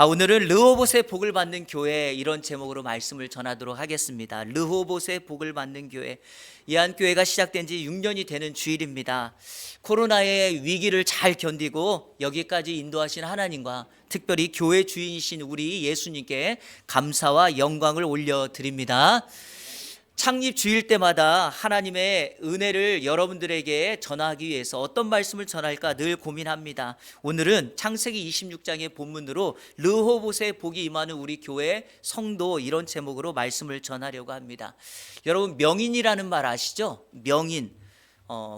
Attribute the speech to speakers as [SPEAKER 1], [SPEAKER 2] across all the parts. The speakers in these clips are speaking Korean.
[SPEAKER 1] 오늘은 르호봇의 복을 받는 교회, 이런 제목으로 말씀을 전하도록 하겠습니다. 르호봇의 복을 받는 교회. 이 한 교회가 시작된 지 6년이 되는 주일입니다. 코로나의 위기를 잘 견디고 여기까지 인도하신 하나님과 특별히 교회 주인이신 우리 예수님께 감사와 영광을 올려드립니다. 창립 주일 때마다 하나님의 은혜를 여러분들에게 전하기 위해서 어떤 말씀을 전할까 늘 고민합니다. 오늘은 창세기 26장의 본문으로 르호봇의 복이 임하는 우리 교회 성도, 이런 제목으로 말씀을 전하려고 합니다. 여러분, 명인이라는 말 아시죠? 명인.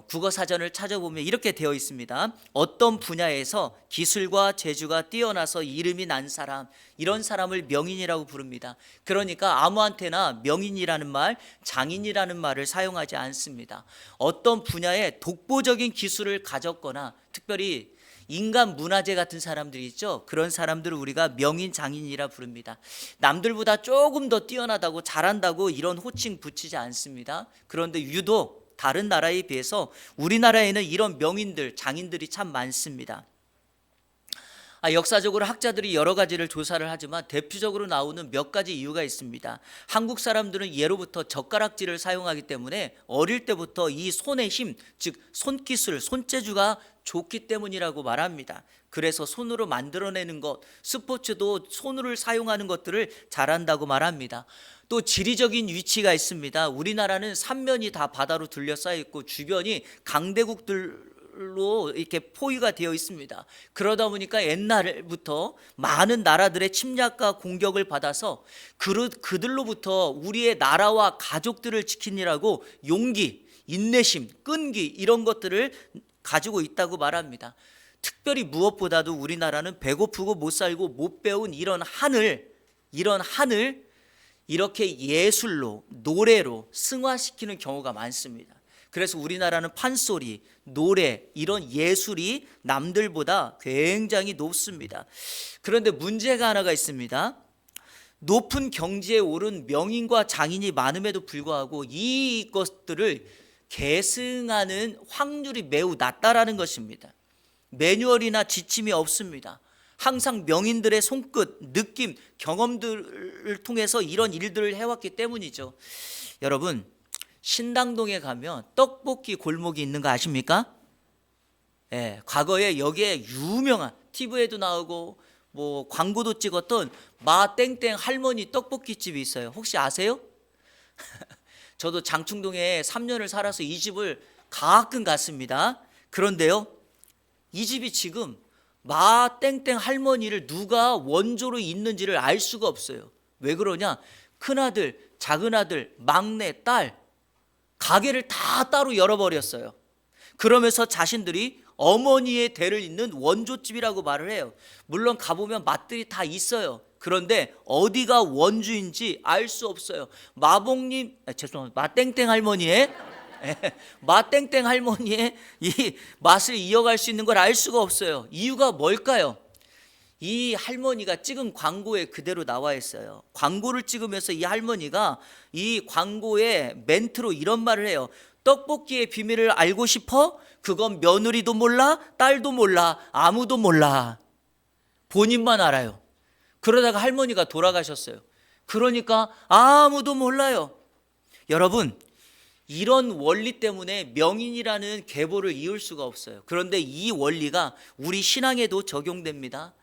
[SPEAKER 1] 국어 사전을 찾아보면 이렇게 되어 있습니다. 어떤 분야에서 기술과 재주가 뛰어나서 이름이 난 사람, 이런 사람을 명인이라고 부릅니다. 그러니까 아무한테나 명인이라는 말, 장인이라는 말을 사용하지 않습니다. 어떤 분야에 독보적인 기술을 가졌거나 특별히 인간 문화재 같은 사람들이 있죠. 그런 사람들을 우리가 명인, 장인이라 부릅니다. 남들보다 조금 더 뛰어나다고, 잘한다고 이런 호칭 붙이지 않습니다. 그런데 유독 다른 나라에 비해서 우리나라에는 이런 명인들, 장인들이 참 많습니다. 역사적으로 학자들이 여러 가지를 조사를 하지만 대표적으로 나오는 몇 가지 이유가 있습니다. 한국 사람들은 예로부터 젓가락질을 사용하기 때문에 어릴 때부터 이 손의 힘, 즉 손기술, 손재주가 좋기 때문이라고 말합니다. 그래서 손으로 만들어내는 것, 스포츠도 손을 사용하는 것들을 잘한다고 말합니다. 또 지리적인 위치가 있습니다. 우리나라는 삼면이 다 바다로 둘러싸여 있고 주변이 강대국들로 이렇게 포위가 되어 있습니다. 그러다 보니까 옛날부터 많은 나라들의 침략과 공격을 받아서 그들로부터 우리의 나라와 가족들을 지키느라고 용기, 인내심, 끈기, 이런 것들을 가지고 있다고 말합니다. 특별히 무엇보다도 우리나라는 배고프고 못 살고 못 배운 이런 한을 이렇게 예술로, 노래로 승화시키는 경우가 많습니다. 그래서 우리나라는 판소리, 노래, 이런 예술이 남들보다 굉장히 높습니다. 그런데 문제가 하나가 있습니다. 높은 경지에 오른 명인과 장인이 많음에도 불구하고 이것들을 계승하는 확률이 매우 낮다라는 것입니다. 매뉴얼이나 지침이 없습니다. 항상 명인들의 손끝, 느낌, 경험들을 통해서 이런 일들을 해왔기 때문이죠. 여러분, 신당동에 가면 떡볶이 골목이 있는 거 아십니까? 과거에 여기에 유명한, TV에도 나오고 뭐 광고도 찍었던 마땡땡 할머니 떡볶이집이 있어요. 혹시 아세요? 저도 장충동에 3년을 살아서 이 집을 가끔 갔습니다. 그런데요, 이 집이 지금 마땡땡 할머니를 누가 원조로 있는지를 알 수가 없어요. 왜 그러냐? 큰아들, 작은아들, 막내, 딸, 가게를 다 따로 열어버렸어요. 그러면서 자신들이 어머니의 대를 잇는 원조집이라고 말을 해요. 물론 가보면 맛들이 다 있어요. 그런데 어디가 원주인지 알 수 없어요. 죄송합니다. 마땡땡 할머니의 이 맛을 이어갈 수 있는 걸 알 수가 없어요. 이유가 뭘까요? 이 할머니가 찍은 광고에 그대로 나와 있어요. 광고를 찍으면서 이 할머니가 이 광고의 멘트로 이런 말을 해요. 떡볶이의 비밀을 알고 싶어? 그건 며느리도 몰라, 딸도 몰라, 아무도 몰라. 본인만 알아요. 그러다가 할머니가 돌아가셨어요. 그러니까 아무도 몰라요. 여러분, 이런 원리 때문에 명인이라는 계보를 이을 수가 없어요. 그런데 이 원리가 우리 신앙에도 적용됩니다.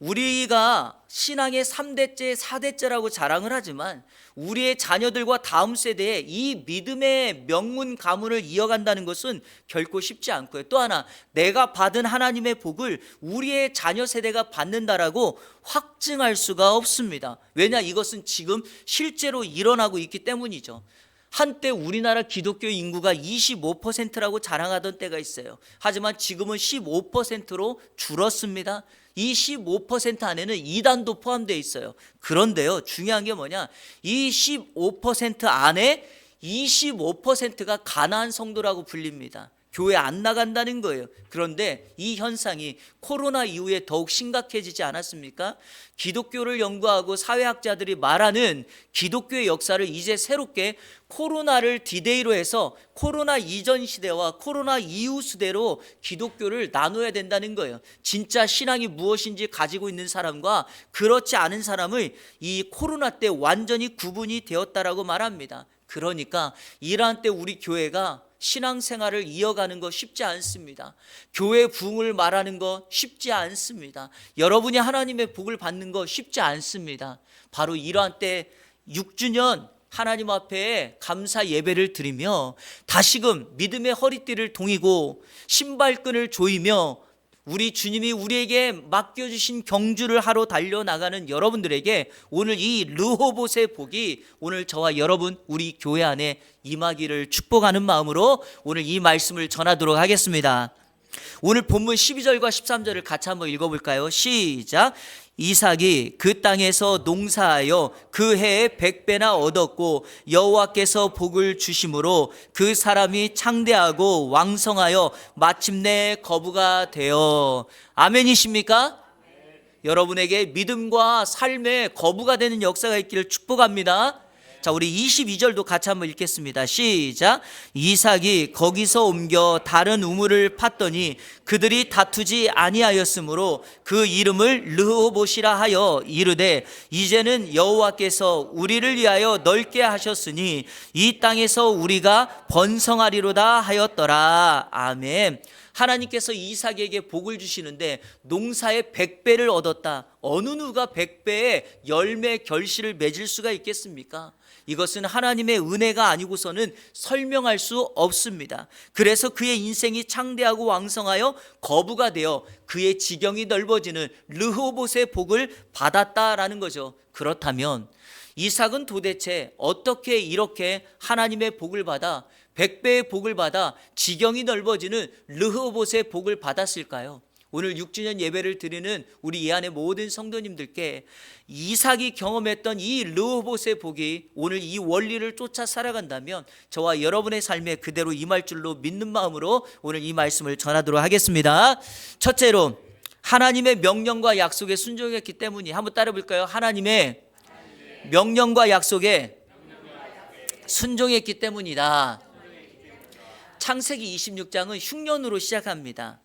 [SPEAKER 1] 우리가 신앙의 3대째, 4대째라고 자랑을 하지만 우리의 자녀들과 다음 세대에 이 믿음의 명문 가문을 이어간다는 것은 결코 쉽지 않고요. 또 하나, 내가 받은 하나님의 복을 우리의 자녀 세대가 받는다라고 확증할 수가 없습니다. 왜냐? 이것은 지금 실제로 일어나고 있기 때문이죠. 한때 우리나라 기독교 인구가 25%라고 자랑하던 때가 있어요. 하지만 지금은 15%로 줄었습니다. 이 15% 안에는 이단도 포함되어 있어요. 그런데요, 중요한 게 뭐냐? 이 15% 안에 25%가 가나안 성도라고 불립니다. 교회 안 나간다는 거예요. 그런데 이 현상이 코로나 이후에 더욱 심각해지지 않았습니까? 기독교를 연구하고 사회학자들이 말하는 기독교의 역사를 이제 새롭게 코로나를 디데이로 해서 코로나 이전 시대와 코로나 이후 시대로 기독교를 나눠야 된다는 거예요. 진짜 신앙이 무엇인지 가지고 있는 사람과 그렇지 않은 사람의 이 코로나 때 완전히 구분이 되었다라고 말합니다. 그러니까 이러한 때 우리 교회가 신앙생활을 이어가는 거 쉽지 않습니다. 교회 부흥을 말하는 거 쉽지 않습니다. 여러분이 하나님의 복을 받는 거 쉽지 않습니다. 바로 이러한 때 6주년 하나님 앞에 감사 예배를 드리며 다시금 믿음의 허리띠를 동이고 신발끈을 조이며 우리 주님이 우리에게 맡겨주신 경주를 하러 달려나가는 여러분들에게 오늘 이 르호봇의 복이 오늘 저와 여러분 우리 교회 안에 임하기를 축복하는 마음으로 오늘 이 말씀을 전하도록 하겠습니다. 오늘 본문 12절과 13절을 같이 한번 읽어볼까요? 시작. 이삭이 그 땅에서 농사하여 그 해에 100배나 얻었고 여호와께서 복을 주심으로 그 사람이 창대하고 왕성하여 마침내 거부가 되어. 아멘이십니까? 여러분에게 믿음과 삶의 거부가 되는 역사가 있기를 축복합니다. 자, 우리 22절도 같이 한번 읽겠습니다. 시작. 이삭이 거기서 옮겨 다른 우물을 팠더니 그들이 다투지 아니하였으므로 그 이름을 르호봇이라 하여 이르되 이제는 여호와께서 우리를 위하여 넓게 하셨으니 이 땅에서 우리가 번성하리로다 하였더라. 아멘. 하나님께서 이삭에게 복을 주시는데 농사의 100배를 얻었다. 어느 누가 100배의 열매 결실을 맺을 수가 있겠습니까? 이것은 하나님의 은혜가 아니고서는 설명할 수 없습니다. 그래서 그의 인생이 창대하고 왕성하여 거부가 되어 그의 지경이 넓어지는 르호봇의 복을 받았다라는 거죠. 그렇다면 이삭은 도대체 어떻게 이렇게 하나님의 복을 받아 100배의 복을 받아 지경이 넓어지는 르호봇의 복을 받았을까요? 오늘 6주년 예배를 드리는 우리 이 안의 모든 성도님들께 이삭이 경험했던 이 르호봇의 복이 오늘 이 원리를 쫓아 살아간다면 저와 여러분의 삶에 그대로 임할 줄로 믿는 마음으로 오늘 이 말씀을 전하도록 하겠습니다. 첫째로 하나님의 명령과 약속에 순종했기 때문이. 한번 따라 볼까요? 하나님의 명령과 약속에 순종했기 때문이다. 창세기 26장은 흉년으로 시작합니다.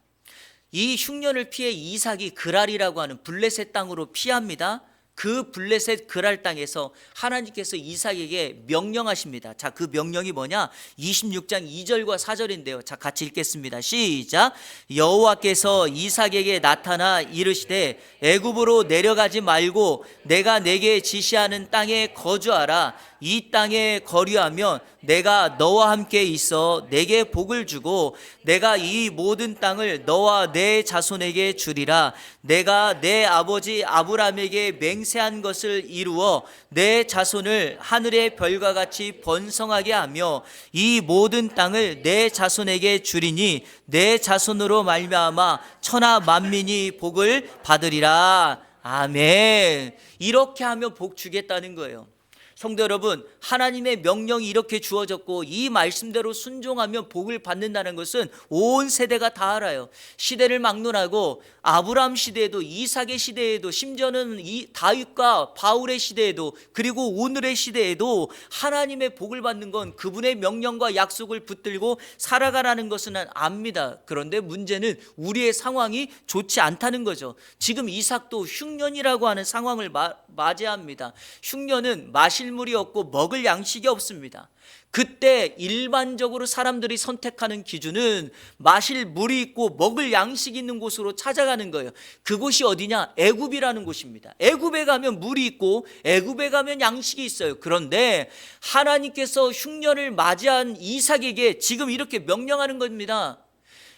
[SPEAKER 1] 이 흉년을 피해 이삭이 그랄이라고 하는 블레셋 땅으로 피합니다. 그 블레셋 그랄 땅에서 하나님께서 이삭에게 명령하십니다. 자, 그 명령이 뭐냐? 26장 2절과 4절인데요. 자, 같이 읽겠습니다. 시작. 여호와께서 이삭에게 나타나 이르시되 애굽으로 내려가지 말고 내가 내게 지시하는 땅에 거주하라. 이 땅에 거류하면 내가 너와 함께 있어 내게 복을 주고 내가 이 모든 땅을 너와 내 자손에게 주리라. 내가 내 아버지 아브라함에게 맹세한 것을 이루어 내 자손을 하늘의 별과 같이 번성하게 하며 이 모든 땅을 내 자손에게 주리니 내 자손으로 말미암아 천하 만민이 복을 받으리라. 아멘. 이렇게 하면 복 주겠다는 거예요. 성도 여러분, 하나님의 명령이 이렇게 주어졌고 이 말씀대로 순종하면 복을 받는다는 것은 온 세대가 다 알아요. 시대를 막론하고 아브라함 시대에도 이삭의 시대에도 심지어는 이 다윗과 바울의 시대에도 그리고 오늘의 시대에도 하나님의 복을 받는 건 그분의 명령과 약속을 붙들고 살아가라는 것은 압니다. 그런데 문제는 우리의 상황이 좋지 않다는 거죠. 지금 이삭도 흉년이라고 하는 상황을 맞이합니다. 흉년은 마실 물이 없고 먹을 양식이 없습니다. 그때 일반적으로 사람들이 선택하는 기준은 마실 물이 있고 먹을 양식이 있는 곳으로 찾아가는 거예요. 그곳이 어디냐? 애굽이라는 곳입니다. 애굽에 가면 물이 있고 애굽에 가면 양식이 있어요. 그런데 하나님께서 흉년을 맞이한 이삭에게 지금 이렇게 명령하는 겁니다.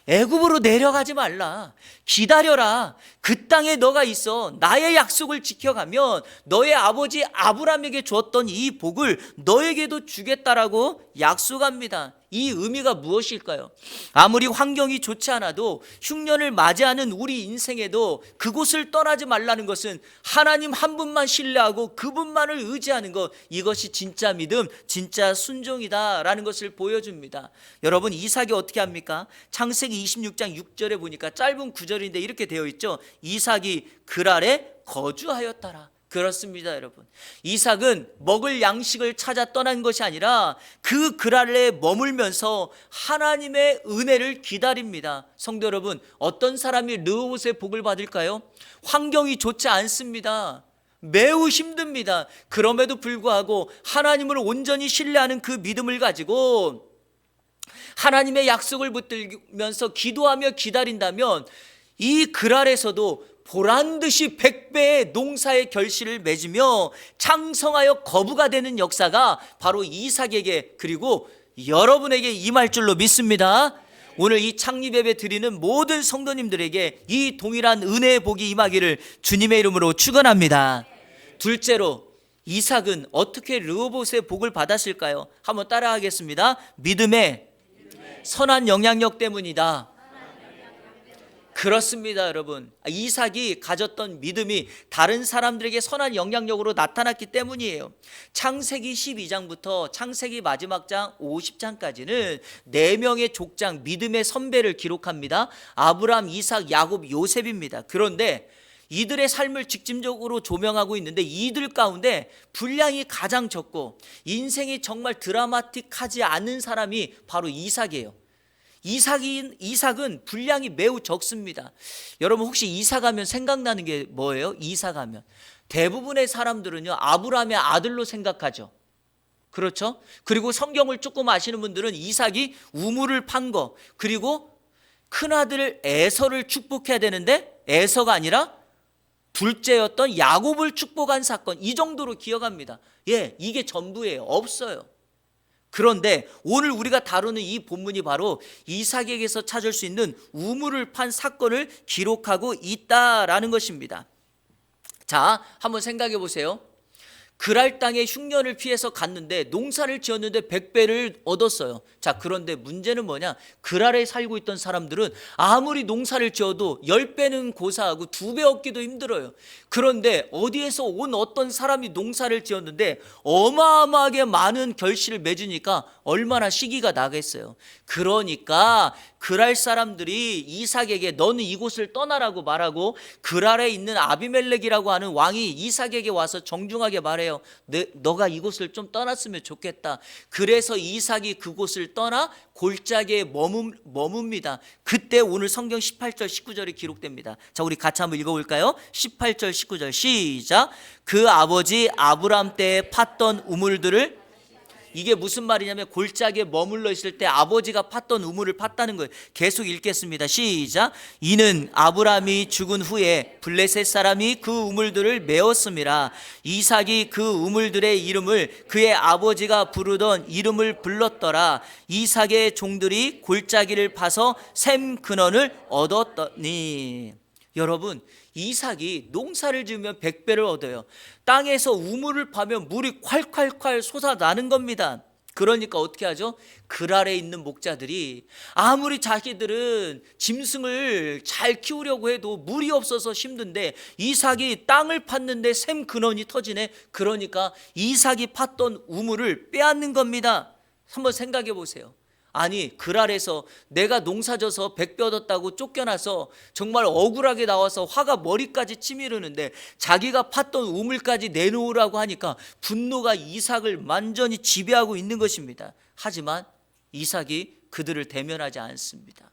[SPEAKER 1] 애굽으로 내려가지 말라. 기다려라. 그 땅에 너가 있어. 나의 약속을 지켜가면 너의 아버지 아브라함에게 줬던 이 복을 너에게도 주겠다라고 약속합니다. 이 의미가 무엇일까요? 아무리 환경이 좋지 않아도 흉년을 맞이하는 우리 인생에도 그곳을 떠나지 말라는 것은 하나님 한 분만 신뢰하고 그분만을 의지하는 것, 이것이 진짜 믿음, 진짜 순종이다라는 것을 보여줍니다. 여러분, 이삭이 어떻게 합니까? 창세기 26장 6절에 보니까 짧은 구절인데 이렇게 되어 있죠. 이삭이 그랄에 거주하였더라. 그렇습니다, 여러분. 이삭은 먹을 양식을 찾아 떠난 것이 아니라 그 그랄에 머물면서 하나님의 은혜를 기다립니다. 성도 여러분, 어떤 사람이 르호봇의 복을 받을까요? 환경이 좋지 않습니다. 매우 힘듭니다. 그럼에도 불구하고 하나님을 온전히 신뢰하는 그 믿음을 가지고 하나님의 약속을 붙들면서 기도하며 기다린다면 이 그랄에서도 보란듯이 100배의 농사의 결실을 맺으며 창성하여 거부가 되는 역사가 바로 이삭에게 그리고 여러분에게 임할 줄로 믿습니다. 오늘 이 창립예배 드리는 모든 성도님들에게 이 동일한 은혜의 복이 임하기를 주님의 이름으로 축원합니다. 둘째로, 이삭은 어떻게 르호봇의 복을 받았을까요? 한번 따라하겠습니다. 믿음의 선한 영향력 때문이다. 그렇습니다, 여러분. 이삭이 가졌던 믿음이 다른 사람들에게 선한 영향력으로 나타났기 때문이에요. 창세기 12장부터 창세기 마지막 장 50장까지는 4명의 족장 믿음의 선배를 기록합니다. 아브람, 이삭, 야곱, 요셉입니다. 그런데 이들의 삶을 직접적으로 조명하고 있는데 이들 가운데 분량이 가장 적고 인생이 정말 드라마틱하지 않은 사람이 바로 이삭이에요. 이삭은 분량이 매우 적습니다. 여러분, 혹시 이삭하면 생각나는 게 뭐예요? 이삭하면 대부분의 사람들은요, 아브라함의 아들로 생각하죠. 그렇죠? 그리고 성경을 조금 아시는 분들은 이삭이 우물을 판 거, 그리고 큰아들 에서를 축복해야 되는데 에서가 아니라 둘째였던 야곱을 축복한 사건, 이 정도로 기억합니다. 이게 전부예요. 없어요. 그런데 오늘 우리가 다루는 이 본문이 바로 이삭에게서 찾을 수 있는 우물을 판 사건을 기록하고 있다라는 것입니다. 자, 한번 생각해 보세요. 그랄 땅에 흉년을 피해서 갔는데 농사를 지었는데 100배를 얻었어요. 자, 그런데 문제는 뭐냐? 그랄에 살고 있던 사람들은 아무리 농사를 지어도 10배는 고사하고 2배 얻기도 힘들어요. 그런데 어디에서 온 어떤 사람이 농사를 지었는데 어마어마하게 많은 결실을 맺으니까 얼마나 시기가 나겠어요. 그러니까 그랄 사람들이 이삭에게 너는 이곳을 떠나라고 말하고 그랄에 있는 아비멜렉이라고 하는 왕이 이삭에게 와서 정중하게 말해요. 너가 이곳을 좀 떠났으면 좋겠다. 그래서 이삭이 그곳을 떠나 골짜기에 머뭅니다. 그때 오늘 성경 18절 19절이 기록됩니다. 자, 우리 같이 한번 읽어볼까요? 18절 19절 시작. 그 아버지 아브람 때에 팠던 우물들을, 이게 무슨 말이냐면 골짜기에 머물러 있을 때 아버지가 팠던 우물을 팠다는 거예요. 계속 읽겠습니다. 시작. 이는 아브람이 죽은 후에 블레셋 사람이 그 우물들을 메었음이라. 이삭이 그 우물들의 이름을 그의 아버지가 부르던 이름을 불렀더라. 이삭의 종들이 골짜기를 파서 샘 근원을 얻었더니. 여러분, 이삭이 농사를 지으면 100배를 얻어요. 땅에서 우물을 파면 물이 콸콸콸 솟아나는 겁니다. 그러니까 어떻게 하죠? 그랄에 있는 목자들이 아무리 자기들은 짐승을 잘 키우려고 해도 물이 없어서 힘든데 이삭이 땅을 팠는데 샘 근원이 터지네. 그러니까 이삭이 팠던 우물을 빼앗는 겁니다. 한번 생각해 보세요. 아니, 그랄에서 내가 농사져서 100배 얻었다고 쫓겨나서 정말 억울하게 나와서 화가 머리까지 치미르는데 자기가 팠던 우물까지 내놓으라고 하니까 분노가 이삭을 완전히 지배하고 있는 것입니다. 하지만 이삭이 그들을 대면하지 않습니다.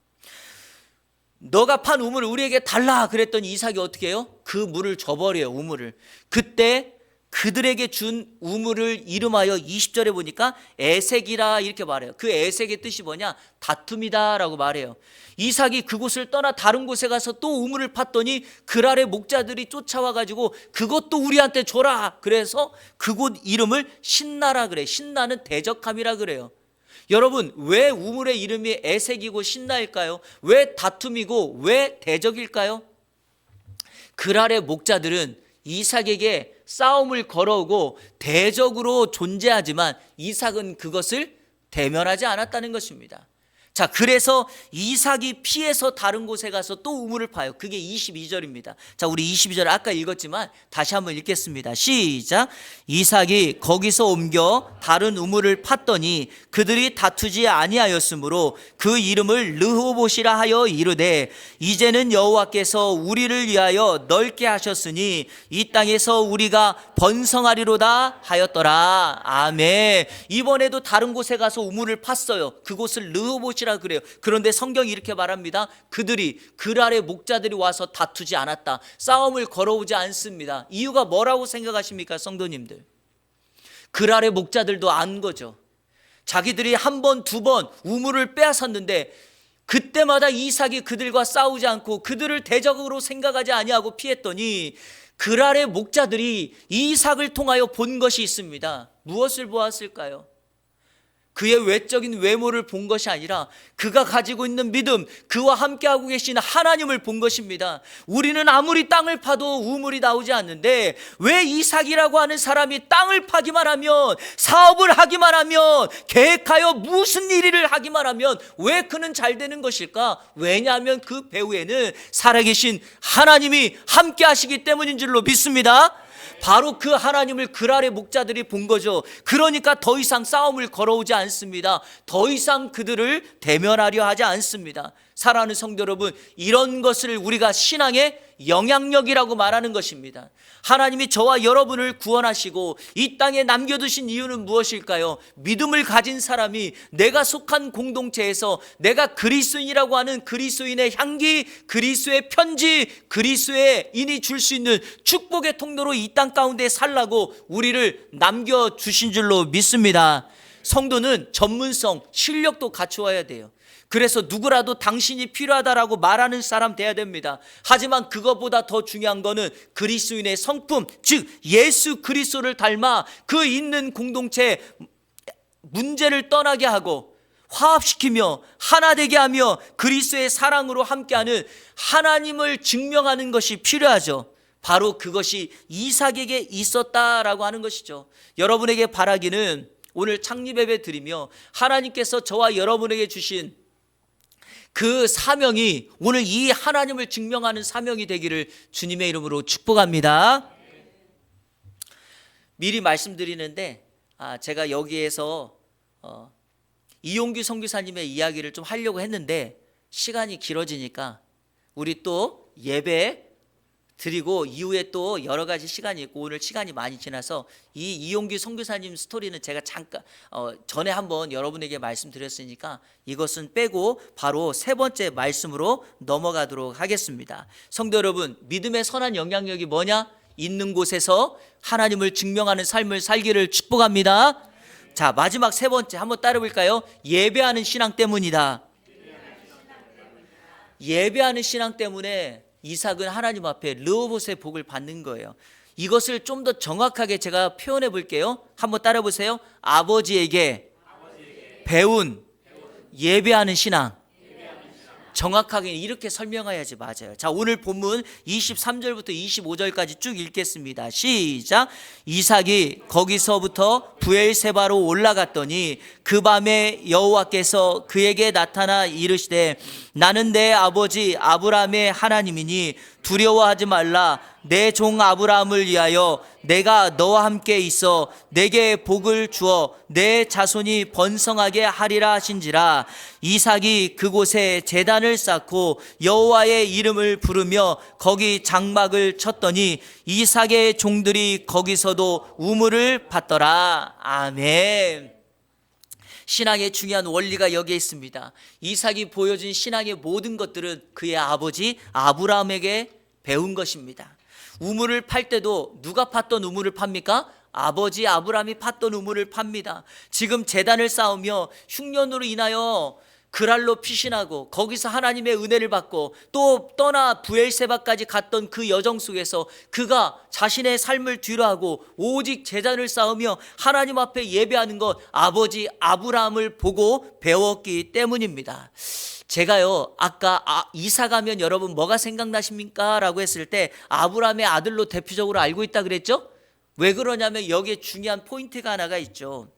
[SPEAKER 1] 너가 판 우물을 우리에게 달라 그랬더니 이삭이 어떻게 해요? 그 물을 줘버려요. 우물을. 그때 그들에게 준 우물을 이름하여 20절에 보니까 에색이라 이렇게 말해요. 그 에색의 뜻이 뭐냐? 다툼이다 라고 말해요. 이삭이 그곳을 떠나 다른 곳에 가서 또 우물을 팠더니 그랄의 목자들이 쫓아와가지고 그것도 우리한테 줘라. 그래서 그곳 이름을 신나라 그래. 신나는 대적함이라 그래요. 여러분, 왜 우물의 이름이 에색이고 신나일까요? 왜 다툼이고 왜 대적일까요? 그랄의 목자들은 이삭에게 싸움을 걸어오고 대적으로 존재하지만 이삭은 그것을 대면하지 않았다는 것입니다. 자, 그래서 이삭이 피해서 다른 곳에 가서 또 우물을 파요. 그게 22절입니다. 자, 우리 22절 아까 읽었지만 다시 한번 읽겠습니다. 시작. 이삭이 거기서 옮겨 다른 우물을 팠더니 그들이 다투지 아니하였으므로 그 이름을 르호봇이라 하여 이르되 이제는 여호와께서 우리를 위하여 넓게 하셨으니 이 땅에서 우리가 번성하리로다 하였더라. 아멘. 이번에도 다른 곳에 가서 우물을 팠어요. 그곳을 르호봇이라 그래요. 그런데 성경이 이렇게 말합니다. 그들이 글 아래 목자들이 와서 다투지 않았다. 싸움을 걸어오지 않습니다. 이유가 뭐라고 생각하십니까, 성도님들? 글 아래 목자들도 안 거죠. 자기들이 한 번, 두 번 우물을 빼앗았는데 그때마다 이삭이 그들과 싸우지 않고 그들을 대적으로 생각하지 아니하고 피했더니 글 아래 목자들이 이삭을 통하여 본 것이 있습니다. 무엇을 보았을까요? 그의 외적인 외모를 본 것이 아니라 그가 가지고 있는 믿음, 그와 함께하고 계신 하나님을 본 것입니다. 우리는 아무리 땅을 파도 우물이 나오지 않는데 왜 이삭이라고 하는 사람이 땅을 파기만 하면, 사업을 하기만 하면, 계획하여 무슨 일을 하기만 하면 왜 그는 잘 되는 것일까? 왜냐하면 그 배후에는 살아계신 하나님이 함께 하시기 때문인 줄로 믿습니다. 바로 그 하나님을 글 아래 목자들이 본 거죠. 그러니까 더 이상 싸움을 걸어오지 않습니다. 더 이상 그들을 대면하려 하지 않습니다. 사랑하는 성도 여러분, 이런 것을 우리가 신앙의 영향력이라고 말하는 것입니다. 하나님이 저와 여러분을 구원하시고 이 땅에 남겨두신 이유는 무엇일까요? 믿음을 가진 사람이 내가 속한 공동체에서 내가 그리스도인이라고 하는 그리스도인의 향기, 그리스도의 편지, 그리스도인이 줄 수 있는 축복의 통로로 이 땅 가운데 살라고 우리를 남겨주신 줄로 믿습니다. 성도는 전문성, 실력도 갖추어야 돼요. 그래서 누구라도 당신이 필요하다라고 말하는 사람 돼야 됩니다. 하지만 그것보다 더 중요한 거는 그리스도인의 성품, 즉 예수 그리스도를 닮아 그 있는 공동체 문제를 떠나게 하고 화합시키며 하나 되게 하며 그리스도의 사랑으로 함께하는 하나님을 증명하는 것이 필요하죠. 바로 그것이 이삭에게 있었다라고 하는 것이죠. 여러분에게 바라기는 오늘 창립예배 드리며 하나님께서 저와 여러분에게 주신 그 사명이 오늘 이 하나님을 증명하는 사명이 되기를 주님의 이름으로 축복합니다. 미리 말씀드리는데 제가 여기에서 이용규 선교사님의 이야기를 좀 하려고 했는데 시간이 길어지니까 우리 또 예배 드리고 이후에 또 여러 가지 시간이 있고 오늘 시간이 많이 지나서 이 이용규 선교사님 스토리는 제가 잠깐 전에 한번 여러분에게 말씀드렸으니까 이것은 빼고 바로 세 번째 말씀으로 넘어가도록 하겠습니다. 성도 여러분, 믿음의 선한 영향력이 뭐냐? 있는 곳에서 하나님을 증명하는 삶을 살기를 축복합니다. 자, 마지막 세 번째 한번 따라 볼까요? 예배하는 신앙 때문이다. 예배하는 신앙 때문에 이삭은 하나님 앞에 르호봇의 복을 받는 거예요. 이것을 좀 더 정확하게 제가 표현해 볼게요. 한번 따라 보세요. 아버지에게 배운 예배하는 신앙. 정확하게 이렇게 설명해야지 맞아요. 자, 오늘 본문 23절부터 25절까지 쭉 읽겠습니다. 시작. 이삭이 거기서부터 브엘세바로 올라갔더니 그 밤에 여호와께서 그에게 나타나 이르시되 나는 내 아버지 아브라함의 하나님이니 두려워하지 말라. 내 종 아브라함을 위하여 내가 너와 함께 있어 내게 복을 주어 내 자손이 번성하게 하리라 하신지라. 이삭이 그곳에 제단을 쌓고 여호와의 이름을 부르며 거기 장막을 쳤더니 이삭의 종들이 거기서도 우물을 팠더라. 아멘. 신앙의 중요한 원리가 여기에 있습니다. 이삭이 보여준 신앙의 모든 것들은 그의 아버지 아브라함에게 배운 것입니다. 우물을 팔 때도 누가 팠던 우물을 팝니까? 아버지 아브라함이 팠던 우물을 팝니다. 지금 제단을 쌓으며 흉년으로 인하여 그랄로 피신하고 거기서 하나님의 은혜를 받고 또 떠나 브엘세바까지 갔던 그 여정 속에서 그가 자신의 삶을 뒤로하고 오직 제단을 쌓으며 하나님 앞에 예배하는 것, 아버지 아브라함을 보고 배웠기 때문입니다. 제가요 아까 이삭하면 여러분 뭐가 생각나십니까? 라고 했을 때 아브라함의 아들로 대표적으로 알고 있다 그랬죠? 왜 그러냐면 여기에 중요한 포인트가 하나가 있죠.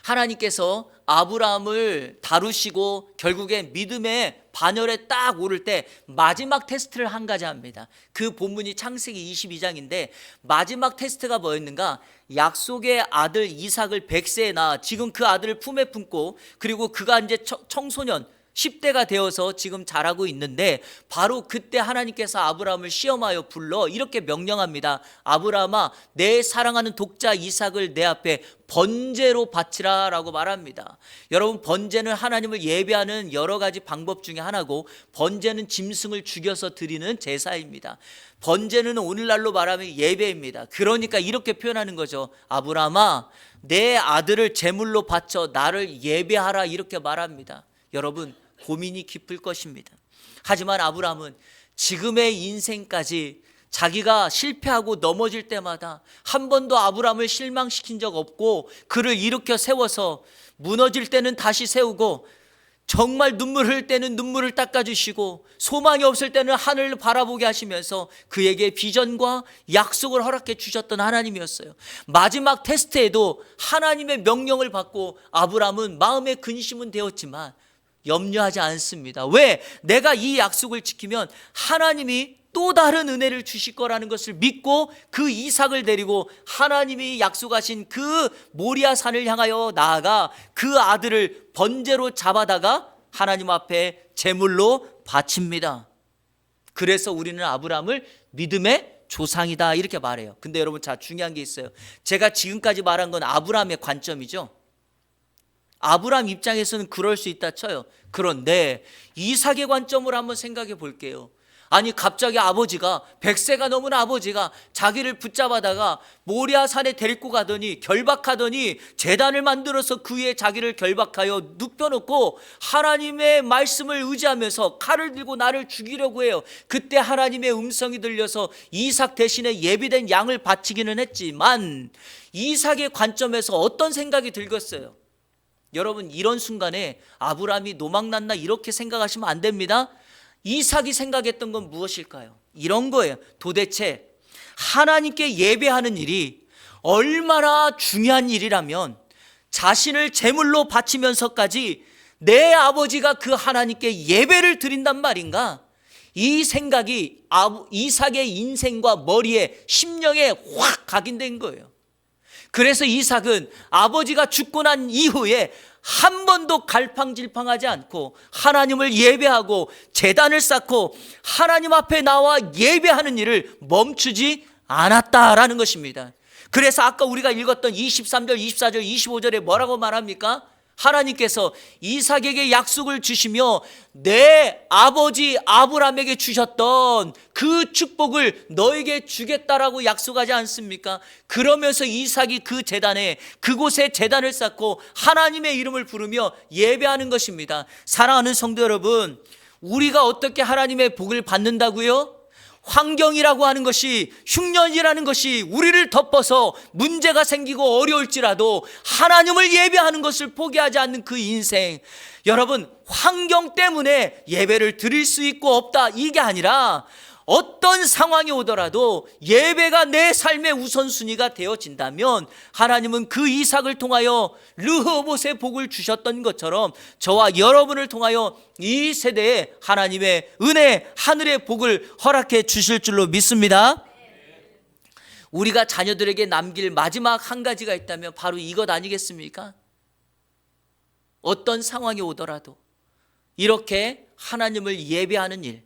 [SPEAKER 1] 하나님께서 아브라함을 다루시고 결국에 믿음의 반열에 딱 오를 때 마지막 테스트를 한 가지 합니다. 그 본문이 창세기 22장인데 마지막 테스트가 뭐였는가? 약속의 아들 이삭을 100세에 낳아 지금 그 아들을 품에 품고, 그리고 그가 이제 청소년 10대가 되어서 지금 자라고 있는데, 바로 그때 하나님께서 아브라함을 시험하여 불러 이렇게 명령합니다. 아브라함아, 내 사랑하는 독자 이삭을 내 앞에 번제로 바치라 라고 말합니다. 여러분, 번제는 하나님을 예배하는 여러 가지 방법 중에 하나고, 번제는 짐승을 죽여서 드리는 제사입니다. 번제는 오늘날로 말하면 예배입니다. 그러니까 이렇게 표현하는 거죠. 아브라함아, 내 아들을 제물로 바쳐 나를 예배하라, 이렇게 말합니다. 여러분, 고민이 깊을 것입니다. 하지만 아브라함은 지금의 인생까지 자기가 실패하고 넘어질 때마다 한 번도 아브라함을 실망시킨 적 없고, 그를 일으켜 세워서 무너질 때는 다시 세우고, 정말 눈물 흘릴 때는 눈물을 닦아주시고, 소망이 없을 때는 하늘을 바라보게 하시면서 그에게 비전과 약속을 허락해 주셨던 하나님이었어요. 마지막 테스트에도 하나님의 명령을 받고 아브라함은 마음의 근심은 되었지만 염려하지 않습니다. 왜? 내가 이 약속을 지키면 하나님이 또 다른 은혜를 주실 거라는 것을 믿고 그 이삭을 데리고 하나님이 약속하신 그 모리아 산을 향하여 나아가 그 아들을 번제로 잡아다가 하나님 앞에 제물로 바칩니다. 그래서 우리는 아브라함을 믿음의 조상이다, 이렇게 말해요. 근데 여러분, 자, 중요한 게 있어요. 제가 지금까지 말한 건 아브라함의 관점이죠. 아브라함 입장에서는 그럴 수 있다 쳐요. 그런데 이삭의 관점으로 한번 생각해 볼게요. 아니, 갑자기 아버지가 100세가 넘은 아버지가 자기를 붙잡아다가 모리아 산에 데리고 가더니 결박하더니 제단을 만들어서 그 위에 자기를 결박하여 눕혀놓고 하나님의 말씀을 의지하면서 칼을 들고 나를 죽이려고 해요. 그때 하나님의 음성이 들려서 이삭 대신에 예비된 양을 바치기는 했지만 이삭의 관점에서 어떤 생각이 들겠어요? 여러분, 이런 순간에 아브라함이 노망났나 이렇게 생각하시면 안 됩니다. 이삭이 생각했던 건 무엇일까요? 이런 거예요. 도대체 하나님께 예배하는 일이 얼마나 중요한 일이라면 자신을 제물로 바치면서까지 내 아버지가 그 하나님께 예배를 드린단 말인가? 이 생각이 이삭의 인생과 머리에, 심령에 확 각인된 거예요. 그래서 이삭은 아버지가 죽고 난 이후에 한 번도 갈팡질팡하지 않고 하나님을 예배하고 제단을 쌓고 하나님 앞에 나와 예배하는 일을 멈추지 않았다라는 것입니다. 그래서 아까 우리가 읽었던 23절, 24절, 25절에 뭐라고 말합니까? 하나님께서 이삭에게 약속을 주시며 내 아버지 아브라함에게 주셨던 그 축복을 너에게 주겠다라고 약속하지 않습니까? 그러면서 이삭이 그 제단에, 그곳에 제단을 쌓고 하나님의 이름을 부르며 예배하는 것입니다. 사랑하는 성도 여러분, 우리가 어떻게 하나님의 복을 받는다고요? 환경이라고 하는 것이, 흉년이라는 것이 우리를 덮어서 문제가 생기고 어려울지라도 하나님을 예배하는 것을 포기하지 않는 그 인생. 여러분, 환경 때문에 예배를 드릴 수 있고 없다, 이게 아니라 어떤 상황이 오더라도 예배가 내 삶의 우선순위가 되어진다면 하나님은 그 이삭을 통하여 르호봇의 복을 주셨던 것처럼 저와 여러분을 통하여 이 세대에 하나님의 은혜, 하늘의 복을 허락해 주실 줄로 믿습니다. 우리가 자녀들에게 남길 마지막 한 가지가 있다면 바로 이것 아니겠습니까? 어떤 상황이 오더라도 이렇게 하나님을 예배하는 일.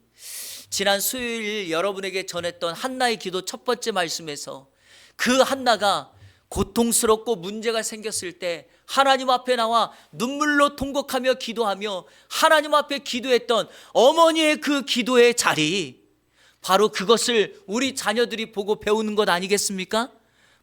[SPEAKER 1] 지난 수요일 여러분에게 전했던 한나의 기도 첫 번째 말씀에서 그 한나가 고통스럽고 문제가 생겼을 때 하나님 앞에 나와 눈물로 통곡하며 기도하며 하나님 앞에 기도했던 어머니의 그 기도의 자리, 바로 그것을 우리 자녀들이 보고 배우는 것 아니겠습니까?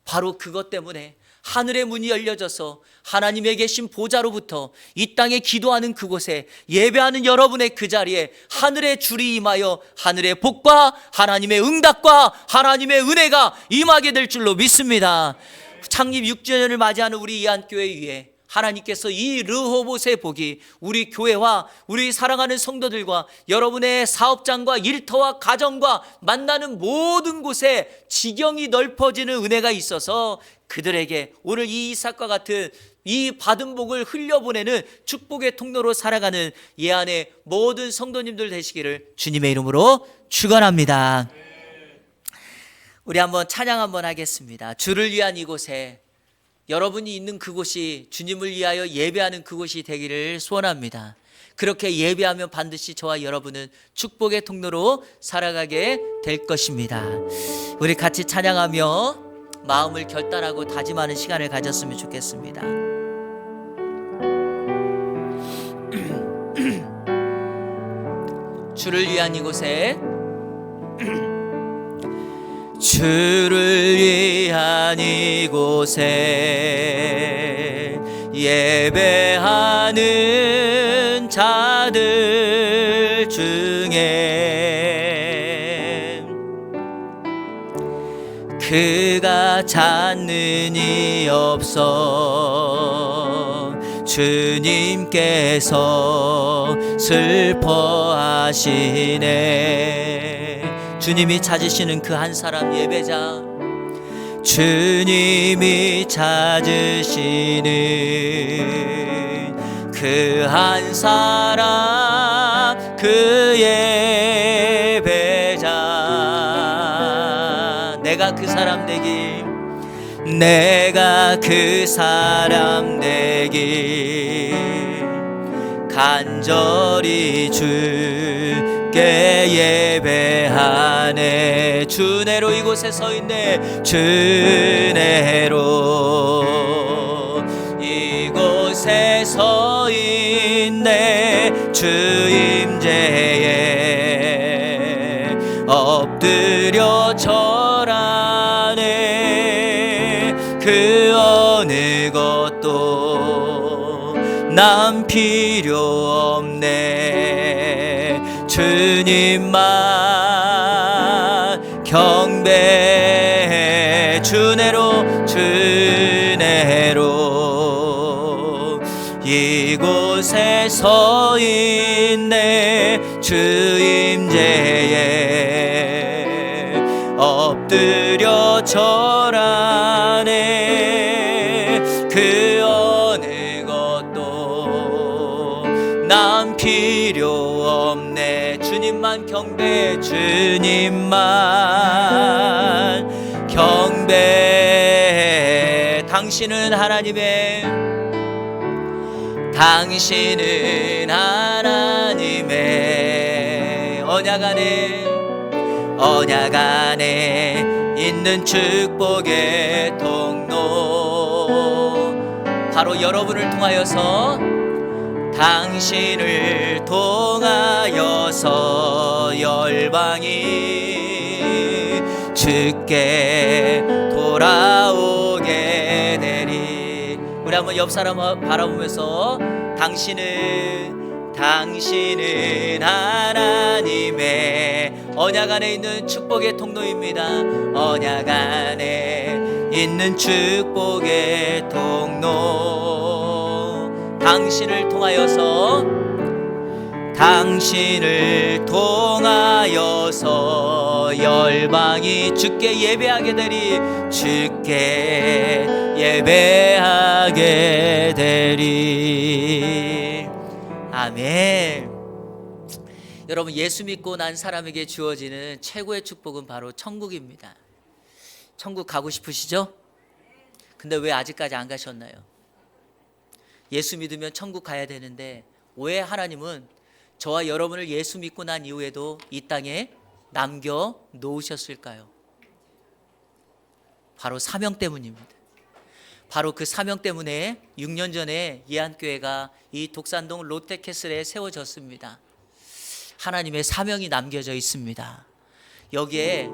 [SPEAKER 1] 바로 그것 때문에 하늘의 문이 열려져서 하나님의 계신 보좌로부터 이 땅에 기도하는 그곳에 예배하는 여러분의 그 자리에 하늘의 줄이 임하여 하늘의 복과 하나님의 응답과 하나님의 은혜가 임하게 될 줄로 믿습니다. 창립 6주년을 맞이하는 우리 이한교회 위에 하나님께서 이 르호봇의 복이 우리 교회와 우리 사랑하는 성도들과 여러분의 사업장과 일터와 가정과 만나는 모든 곳에 지경이 넓어지는 은혜가 있어서 그들에게 오늘 이 이삭과 같은 이 받은 복을 흘려보내는 축복의 통로로 살아가는 예안의 모든 성도님들 되시기를 주님의 이름으로 축원합니다. 우리 한번 찬양 한번 하겠습니다. 주를 위한 이곳에, 여러분이 있는 그곳이 주님을 위하여 예배하는 그곳이 되기를 소원합니다. 그렇게 예배하면 반드시 저와 여러분은 축복의 통로로 살아가게 될 것입니다. 우리 같이 찬양하며 마음을 결단하고 다짐하는 시간을 가졌으면 좋겠습니다. 주를 위한 이곳에, 주를 위한 이곳에 예배하는 자들 중에 그가 찾는 이 없어 주님께서 슬퍼하시네. 주님이 찾으시는 그 한 사람 예배자, 주님이 찾으시는 그 한 사람, 그 예배자, 내가 그 사람 되길, 내가 그 사람 되길 간절히 주께 예배하네. 주내로 이곳에 서 있네. 주내로 이곳에 서 있네. 주 임재에 엎드려 절하네. 그 어느 것도 난 필요 없네. 주님만 경배해. 주내로 주내로 이곳에 서 있네. 주 임재에 엎드려 절하네. 그 어느 것도 난 필요 없네. 주님만 경배해. 주님만 경배해. 당신은 하나님의, 당신은 하나님의 언약 안에 있는 축복의 통로. 바로 여러분을 통하여서, 당신을 통하여서 열방이 주께 돌아오게 되리. 우리 한번 옆 사람 바라보면서, 당신은 하나님의 언약 안에 있는 축복의 통로입니다. 언약 안에 있는 축복의 통로. 당신을 통하여서 열방이 주께 예배하게 되리. 주께 예배하게 되리. 아멘. 여러분, 예수 믿고 난 사람에게 주어지는 최고의 축복은 바로 천국입니다. 천국 가고 싶으시죠? 근데 왜 아직까지 안 가셨나요? 예수 믿으면 천국 가야 되는데 왜 하나님은 저와 여러분을 예수 믿고 난 이후에도 이 땅에 남겨 놓으셨을까요? 바로 사명 때문입니다. 바로 그 사명 때문에 6년 전에 예안교회가 이 독산동 롯데캐슬에 세워졌습니다. 하나님의 사명이 남겨져 있습니다. 여기에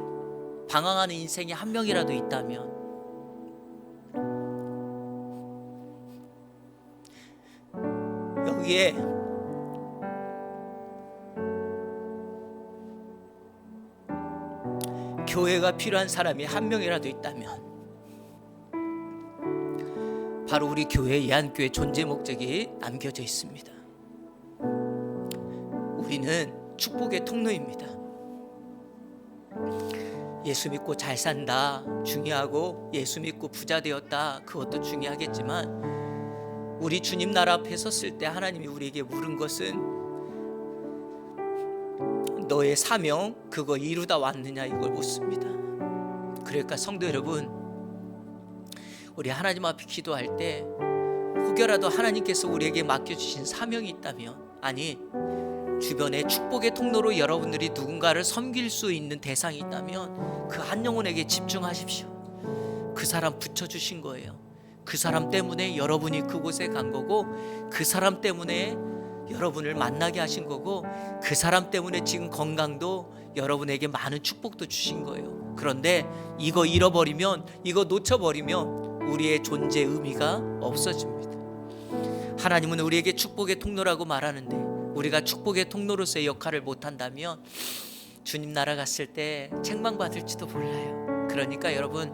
[SPEAKER 1] 방황하는 인생이 한 명이라도 있다면, 여기에 교회가 필요한 사람이 한 명이라도 있다면 바로 우리 교회 예안교회 존재 목적이 남겨져 있습니다. 우리는 축복의 통로입니다. 예수 믿고 잘 산다 중요하고, 예수 믿고 부자 되었다 그것도 중요하겠지만, 우리 주님 나라 앞에 섰을 때 하나님이 우리에게 물은 것은 너의 사명 그거 이루다 왔느냐 이걸 묻습니다. 그러니까 성도 여러분, 우리 하나님 앞에 기도할 때 혹여라도 하나님께서 우리에게 맡겨주신 사명이 있다면, 아니 주변에 축복의 통로로 여러분들이 누군가를 섬길 수 있는 대상이 있다면 그 한 영혼에게 집중하십시오. 그 사람 붙여주신 거예요. 그 사람 때문에 여러분이 그곳에 간 거고, 그 사람 때문에 여러분을 만나게 하신 거고, 그 사람 때문에 지금 건강도 여러분에게 많은 축복도 주신 거예요. 그런데 이거 잃어버리면, 이거 놓쳐버리면 우리의 존재 의미가 없어집니다. 하나님은 우리에게 축복의 통로라고 말하는데 우리가 축복의 통로로서의 역할을 못한다면 주님 나라 갔을 때 책망받을지도 몰라요. 그러니까 여러분,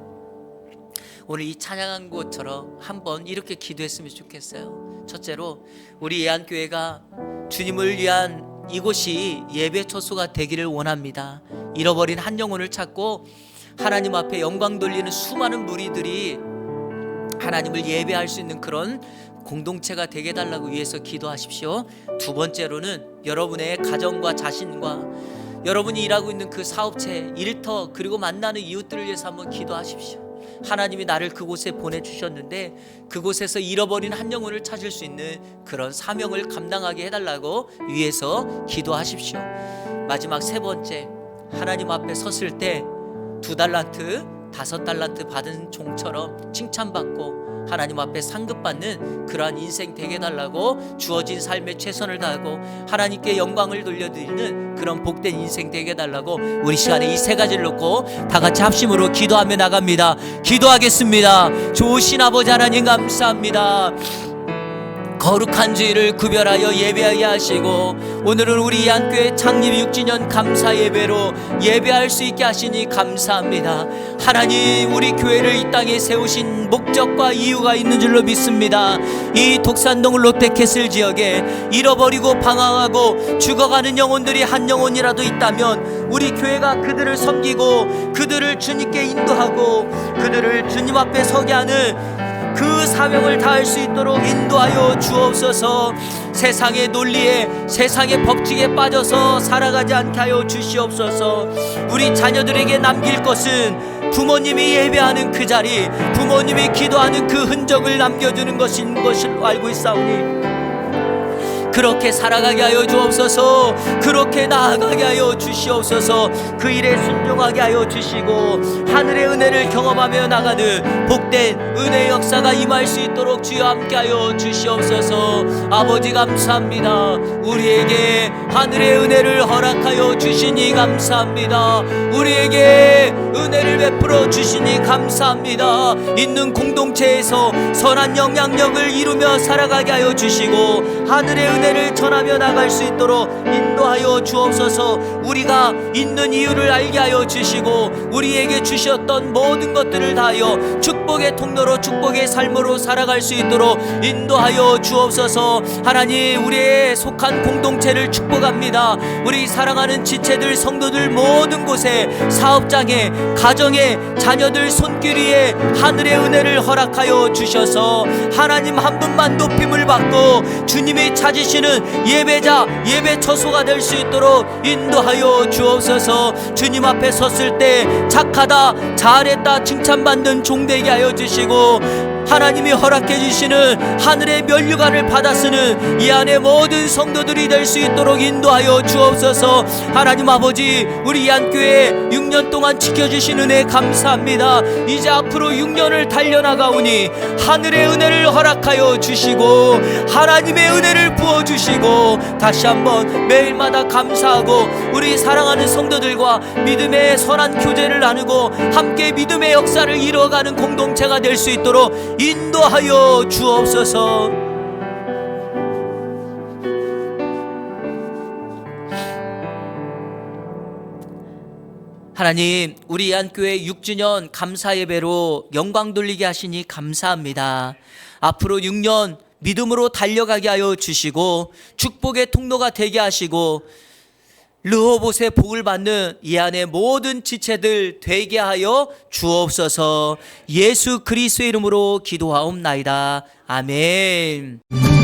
[SPEAKER 1] 오늘 이 찬양한 것처럼 한번 이렇게 기도했으면 좋겠어요. 첫째로 우리 예안교회가 주님을 위한 이곳이 예배 처소가 되기를 원합니다. 잃어버린 한 영혼을 찾고 하나님 앞에 영광 돌리는 수많은 무리들이 하나님을 예배할 수 있는 그런 공동체가 되게 해달라고 위해서 기도하십시오. 두 번째로는 여러분의 가정과 자신과 여러분이 일하고 있는 그 사업체, 일터, 그리고 만나는 이웃들을 위해서 한번 기도하십시오. 하나님이 나를 그곳에 보내주셨는데 그곳에서 잃어버린 한 영혼을 찾을 수 있는 그런 사명을 감당하게 해달라고 위해서 기도하십시오. 마지막 세 번째, 하나님 앞에 섰을 때 2달란트, 5달란트 받은 종처럼 칭찬받고 하나님 앞에 상급받는 그러한 인생 되게 해달라고, 주어진 삶에 최선을 다하고 하나님께 영광을 돌려드리는 그런 복된 인생 되게 해달라고 우리 시간에 이 세 가지를 놓고 다 같이 합심으로 기도하며 나갑니다. 기도하겠습니다. 좋으신 아버지 하나님 감사합니다. 거룩한 주일을 구별하여 예배하게 하시고 오늘은 우리 예안교회 창립 6주년 감사 예배로 예배할 수 있게 하시니 감사합니다. 하나님, 우리 교회를 이 땅에 세우신 목적과 이유가 있는 줄로 믿습니다. 이 독산동 롯데캐슬 지역에 잃어버리고 방황하고 죽어가는 영혼들이 한 영혼이라도 있다면 우리 교회가 그들을 섬기고 그들을 주님께 인도하고 그들을 주님 앞에 서게 하는 그 사명을 다할 수 있도록 인도하여 주옵소서. 세상의 논리에, 세상의 법칙에 빠져서 살아가지 않게 하여 주시옵소서. 우리 자녀들에게 남길 것은 부모님이 예배하는 그 자리, 부모님이 기도하는 그 흔적을 남겨주는 것인 것을 알고 있사오니 그렇게 살아가게 하여 주옵소서. 그렇게 나아가게 하여 주시옵소서. 그 일에 순종하게 하여 주시고 하늘의 은혜를 경험하며 나가는 복된 은혜의 역사가 임할 수 있도록 주여 함께 하여 주시옵소서. 아버지 감사합니다. 우리에게 하늘의 은혜를 허락하여 주시니 감사합니다. 우리에게 은혜를 베풀어 주시니 감사합니다. 있는 공동체에서 선한 영향력을 이루며 살아가게 하여 주시고 하늘의 은혜를 전하며 나갈 수 있도록 인도하여 주옵소서. 우리가 있는 이유를 알게 하여 주시고 우리에게 주셨던 모든 것들을 다하여 축복의 통로로 축복의 삶으로 살아갈 수 있도록 인도하여 주옵소서. 하나님, 우리의 속한 공동체를 축복합니다. 우리 사랑하는 지체들, 성도들 모든 곳에 사업장에, 가정에, 자녀들 손길 위에 하늘의 은혜를 허락하여 주셔서 하나님 한 분만 높임을 받고 주님이 찾으시는 예배자, 예배 처소가 될 수 있도록 인도하여 주옵소서. 주님 앞에 섰을 때 착하다, 잘했다 칭찬받는 종 되게 하여 주시고 하나님이 허락해 주시는 하늘의 면류관을 받아 쓰는 이 안에 모든 성도들이 될 수 있도록 인도하여 주옵소서. 하나님 아버지, 우리 예안교회 6년 동안 지켜주신 은혜 감사합니다. 이제 앞으로 6년을 달려나가오니 하늘의 은혜를 허락하여 주시고 하나님의 은혜를 부어주시고 다시 한번 매일마다 감사하고 우리 사랑하는 성도들과 믿음의 선한 교제를 나누고 함께 믿음의 역사를 이루어가는 공동체가 될 수 있도록 인도하여 주옵소서. 하나님, 우리 예안교회 6주년 감사 예배로 영광 돌리게 하시니 감사합니다. 앞으로 6년 믿음으로 달려가게 하여 주시고 축복의 통로가 되게 하시고 르호봇의 복을 받는 이 안의 모든 지체들 되게 하여 주옵소서. 예수 그리스도의 이름으로 기도하옵나이다. 아멘.